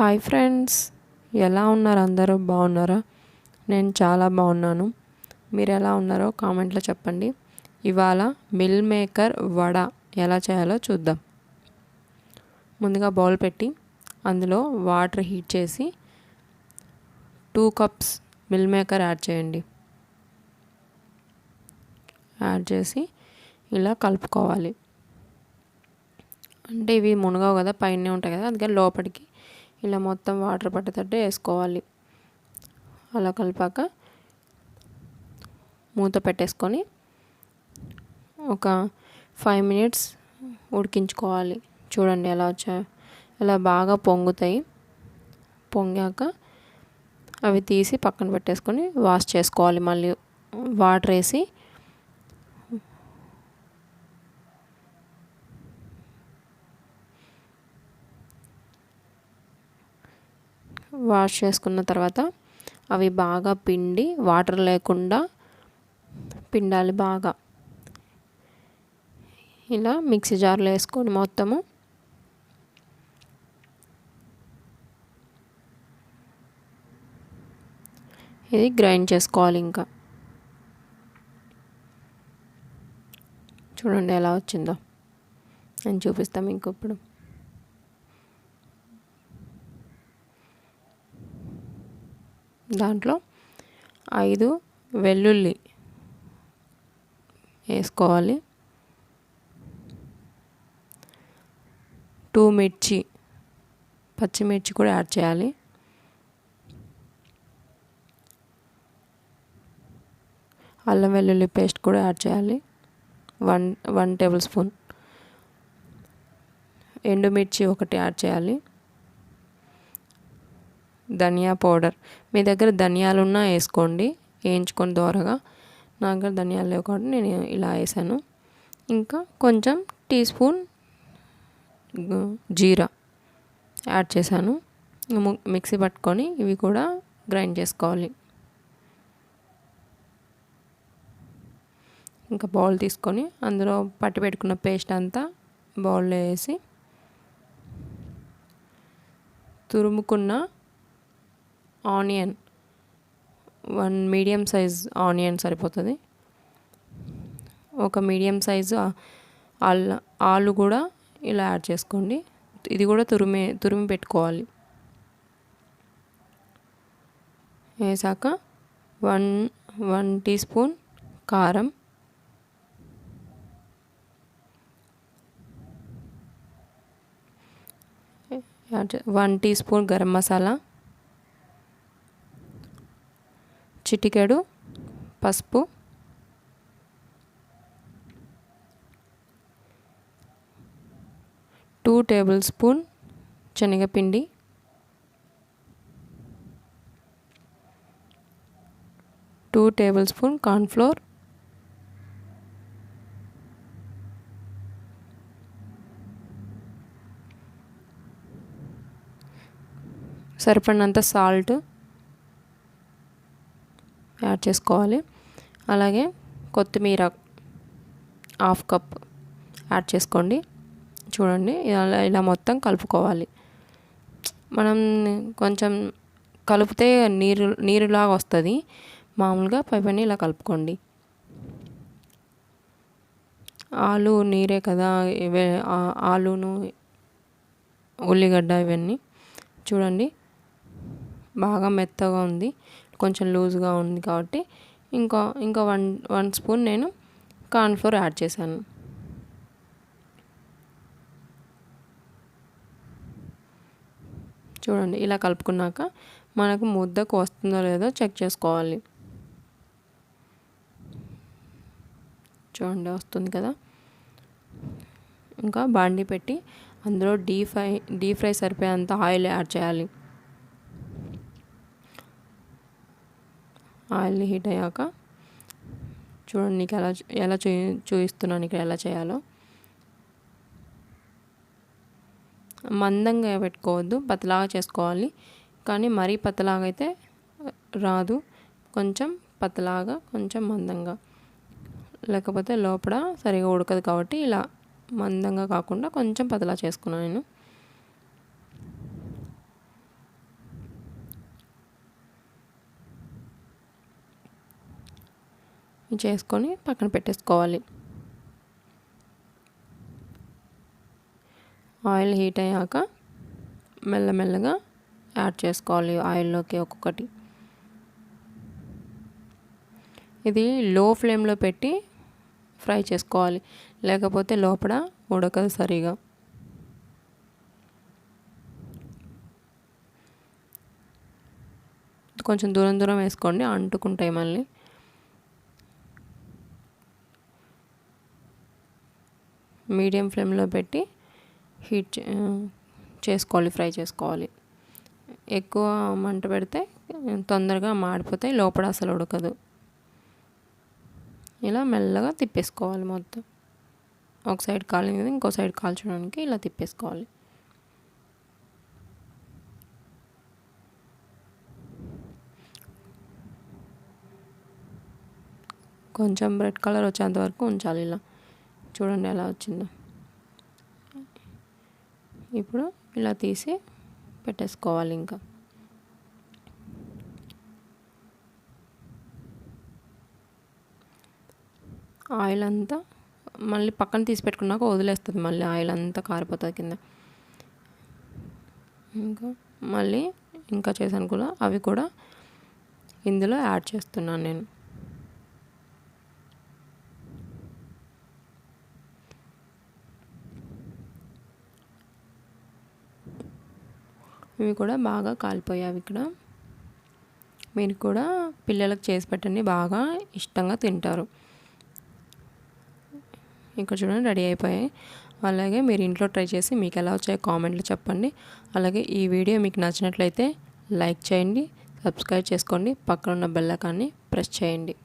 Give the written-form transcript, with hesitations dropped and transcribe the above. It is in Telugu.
హాయ్ ఫ్రెండ్స్, ఎలా ఉన్నారు? అందరూ బాగున్నారా? నేను చాలా బాగున్నాను. మీరు ఎలా ఉన్నారో కామెంట్లో చెప్పండి. ఇవాళ మిల్ మేకర్ వడ ఎలా చేయాలో చూద్దాం. ముందుగా బౌల్ పెట్టి అందులో వాటర్ హీట్ చేసి 2 కప్స్ మిల్ మేకర్ యాడ్ చేయండి. యాడ్ చేసి ఇలా కలుపుకోవాలి. అంటే ఇవి మునగవు కదా, పైనే ఉంటాయి కదా, అందుకని లోపలికి ఇలా మొత్తం వాటర్ పట్టేటట్టు వేసుకోవాలి. అలా కలిపాక మూత పెట్టేసుకొని ఒక 5 మినిట్స్ ఉడికించుకోవాలి. చూడండి ఎలా వచ్చాయో, ఇలా బాగా పొంగుతాయి. పొంగాక అవి తీసి పక్కన పెట్టేసుకొని వాష్ చేసుకోవాలి. మళ్ళీ వాటర్ వేసి వాష్ చేసుకున్న తర్వాత అవి బాగా పిండి, వాటర్ లేకుండా పిండాలి బాగా. ఇలా మిక్సీ జార్లో వేసుకొని మొత్తము ఇది గ్రైండ్ చేసుకోవాలి. ఇంకా చూడండి ఎలా వచ్చిందో, నేను చూపిస్తాను మీకు ఇప్పుడు. దాంట్లో 5 వెల్లుల్లి వేసుకోవాలి. 2 మిర్చి, పచ్చిమిర్చి కూడా యాడ్ చేయాలి. అల్లం వెల్లుల్లి పేస్ట్ కూడా యాడ్ చేయాలి. 1 టేబుల్ స్పూన్. ఎండుమిర్చి 1 యాడ్ చేయాలి. ధనియా పౌడర్, మీ దగ్గర ధనియాలు ఉన్నా వేసుకోండి, వేయించుకొని దోరగా. నా దగ్గర ధనియాలు లేవు కాబట్టి నేను ఇలా వేసాను. ఇంకా కొంచెం టీ స్పూన్ జీరా యాడ్ చేశాను. మిక్సీ పట్టుకొని ఇవి కూడా గ్రైండ్ చేసుకోవాలి. ఇంకా బౌల్ తీసుకొని అందులో పట్టి పెట్టుకున్న పేస్ట్ అంతా బౌల్లో వేసి తురుముకున్న ఆనియన్, 1 మీడియం సైజ్ ఆనియన్ సరిపోతుంది. ఒక మీడియం సైజు ఆలు కూడా ఇలా యాడ్ చేసుకోండి. ఇది కూడా తురిమి పెట్టుకోవాలి. వేసాక 1 టీ స్పూన్ కారం, 1 టీ స్పూన్ గరం మసాలా, చిటికెడు పసుపు, 2 టేబుల్ స్పూన్ శనగపిండి, 2 టేబుల్ స్పూన్ కార్న్ఫ్లోర్, సరిపడినంత సాల్ట్ యాడ్ చేసుకోవాలి. అలాగే కొత్తిమీర 1/2 కప్ యాడ్ చేసుకోండి. చూడండి ఇలా మొత్తం కలుపుకోవాలి. మనం కొంచెం కలిపితే నీరులాగా వస్తుంది. మామూలుగా పైపని ఇలా కలుపుకోండి. ఆలు నీరే కదా, ఆలును ఉల్లిగడ్డ ఇవన్నీ. చూడండి బాగా మెత్తగా ఉంది, కొంచెం లూజ్గా ఉంది కాబట్టి ఇంకా 1 స్పూన్ నేను కార్న్ఫ్లోర్ యాడ్ చేశాను. చూడండి ఇలా కలుపుకున్నాక మనకు ముద్దకు వస్తుందో లేదో చెక్ చేసుకోవాలి. చూడండి వస్తుంది కదా. ఇంకా బాండి పెట్టి అందులో డీప్ ఫ్రై సరిపోయేంత ఆయిల్ యాడ్ చేయాలి. ఆయిల్ హీట్ అయ్యాక చూడండి, నీకు ఎలా చూపిస్తున్నాను ఇక్కడ ఎలా చేయాలో. మందంగా పెట్టుకోవద్దు, పతలాగా చేసుకోవాలి. కానీ మరీ పతలాగా అయితే రాదు. కొంచెం పతలాగా, కొంచెం మందంగా, లేకపోతే లోపల సరిగా ఉడకదు. కాబట్టి ఇలా మందంగా కాకుండా కొంచెం పతలా చేసుకున్నాను నేను. చేసుకొని పక్కన పెట్టేసుకోవాలి. ఆయిల్ హీట్ అయ్యాక మెల్లమెల్లగా యాడ్ చేసుకోవాలి ఆయిల్లోకి ఒక్కొక్కటి. ఇది లో ఫ్లేమ్లో పెట్టి ఫ్రై చేసుకోవాలి, లేకపోతే లోపల ఉడకదు సరిగా. కొంచెం దూరం దూరం వేసుకోండి, అంటుకుంటాయి మళ్ళీ. మీడియం ఫ్లేమ్లో పెట్టి హీట్ చేసుకోవాలి, ఫ్రై చేసుకోవాలి. ఎక్కువ మంట పెడితే తొందరగా మాడిపోతాయి, లోపల అసలు ఉడకదు. ఇలా మెల్లగా తిప్పేసుకోవాలి మొత్తం. ఒక సైడ్ కాలింది ఇంకో సైడ్ కాల్చడానికి ఇలా తిప్పేసుకోవాలి. కొంచెం రెడ్ కలర్ వచ్చేంత వరకు ఉంచాలి. ఇలా చూడండి ఎలా వచ్చిందో. ఇప్పుడు ఇలా తీసి పెట్టేసుకోవాలి. ఇంకా ఆయిల్ అంతా మళ్ళీ పక్కన తీసి పెట్టుకున్నాక వదిలేస్తుంది, మళ్ళీ ఆయిల్ అంతా కారిపోతుంది కింద. మళ్ళీ ఇంకా చేశాను కూడా, అవి కూడా ఇందులో యాడ్ చేస్తున్నాను నేను. ఇవి కూడా బాగా కాలిపోయాయి. ఇక్కడ మీరు కూడా పిల్లలకు చేసి పెట్టండి, బాగా ఇష్టంగా తింటారు. ఇక్కడ చూడండి రెడీ అయిపోయాయి. అలాగే మీరు ఇంట్లో ట్రై చేసి మీకు ఎలా వచ్చాయో కామెంట్లో చెప్పండి. అలాగే ఈ వీడియో మీకు నచ్చినట్లయితే లైక్ చేయండి, సబ్స్క్రైబ్ చేసుకోండి, పక్కన ఉన్న బెల్ ఐకాన్ని ప్రెస్ చేయండి.